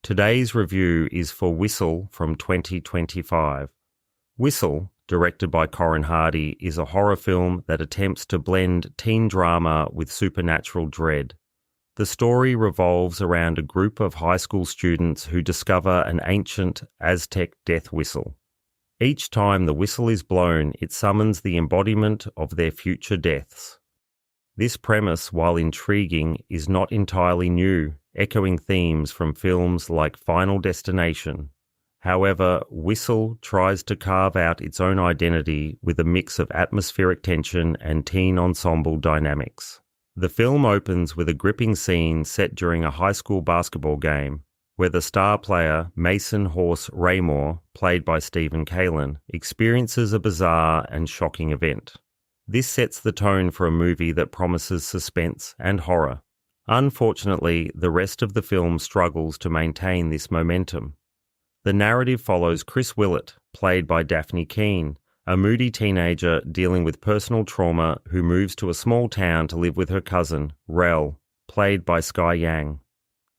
Today's review is for Whistle from 2025. Whistle, directed by Corin Hardy, is a horror film that attempts to blend teen drama with supernatural dread. The story revolves around a group of high school students who discover an ancient Aztec death whistle. Each time the whistle is blown, it summons the embodiment of their future deaths. This premise, while intriguing, is not entirely new, echoing themes from films like Final Destination. However, Whistle tries to carve out its own identity with a mix of atmospheric tension and teen ensemble dynamics. The film opens with a gripping scene set during a high school basketball game, where the star player, Mason Horse Raymore, played by Stephen Kalin, experiences a bizarre and shocking event. This sets the tone for a movie that promises suspense and horror. Unfortunately, the rest of the film struggles to maintain this momentum. The narrative follows Chris Willett, played by Daphne Keane, a moody teenager dealing with personal trauma who moves to a small town to live with her cousin, Rel, played by Sky Yang.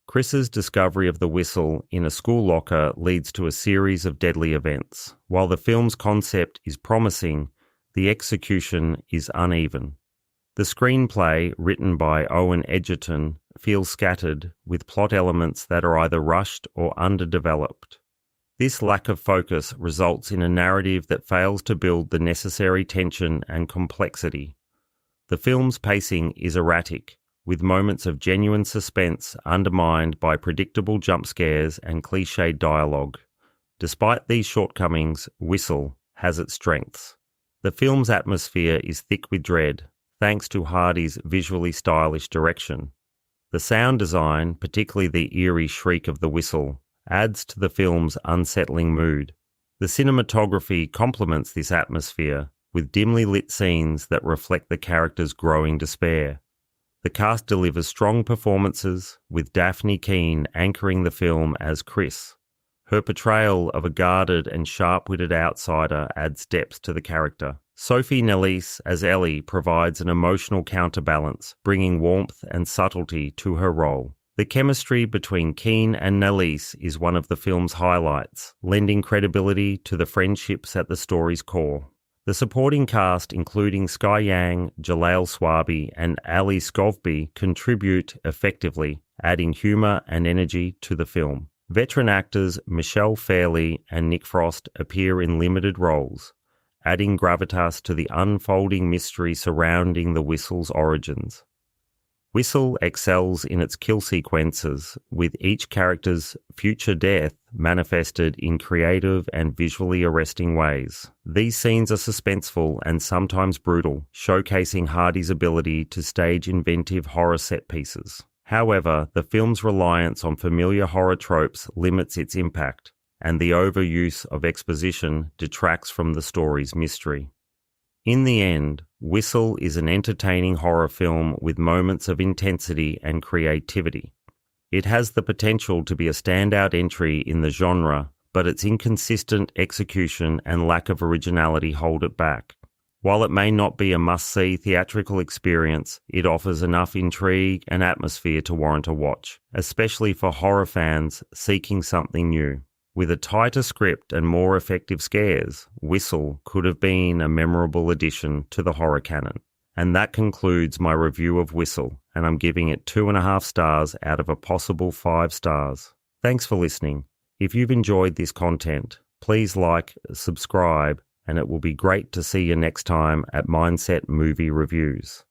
Chris's discovery of the whistle in a school locker leads to a series of deadly events. While the film's concept is promising, the execution is uneven. The screenplay, written by Owen Edgerton, feels scattered, with plot elements that are either rushed or underdeveloped. This lack of focus results in a narrative that fails to build the necessary tension and complexity. The film's pacing is erratic, with moments of genuine suspense undermined by predictable jump scares and cliched dialogue. Despite these shortcomings, Whistle has its strengths. The film's atmosphere is thick with dread, thanks to Hardy's visually stylish direction. The sound design, particularly the eerie shriek of the whistle, adds to the film's unsettling mood. The cinematography complements this atmosphere, with dimly lit scenes that reflect the characters' growing despair. The cast delivers strong performances, with Daphne Keane anchoring the film as Chris. Her portrayal of a guarded and sharp-witted outsider adds depth to the character. Sophie Nellis as Ellie provides an emotional counterbalance, bringing warmth and subtlety to her role. The chemistry between Keane and Nellis is one of the film's highlights, lending credibility to the friendships at the story's core. The supporting cast, including Sky Yang, Jalal Swabi, and Ali Scovby, contribute effectively, adding humour and energy to the film. Veteran actors Michelle Fairley and Nick Frost appear in limited roles, adding gravitas to the unfolding mystery surrounding the whistle's origins. Whistle excels in its kill sequences, with each character's future death manifested in creative and visually arresting ways. These scenes are suspenseful and sometimes brutal, showcasing Hardy's ability to stage inventive horror set pieces. However, the film's reliance on familiar horror tropes limits its impact, and the overuse of exposition detracts from the story's mystery. In the end, Whistle is an entertaining horror film with moments of intensity and creativity. It has the potential to be a standout entry in the genre, but its inconsistent execution and lack of originality hold it back. While it may not be a must-see theatrical experience, it offers enough intrigue and atmosphere to warrant a watch, especially for horror fans seeking something new. With a tighter script and more effective scares, Whistle could have been a memorable addition to the horror canon. And that concludes my review of Whistle, and I'm giving it 2.5 stars out of a possible 5 stars. Thanks for listening. If you've enjoyed this content, please like, subscribe, and it will be great to see you next time at Mindset Movie Reviews.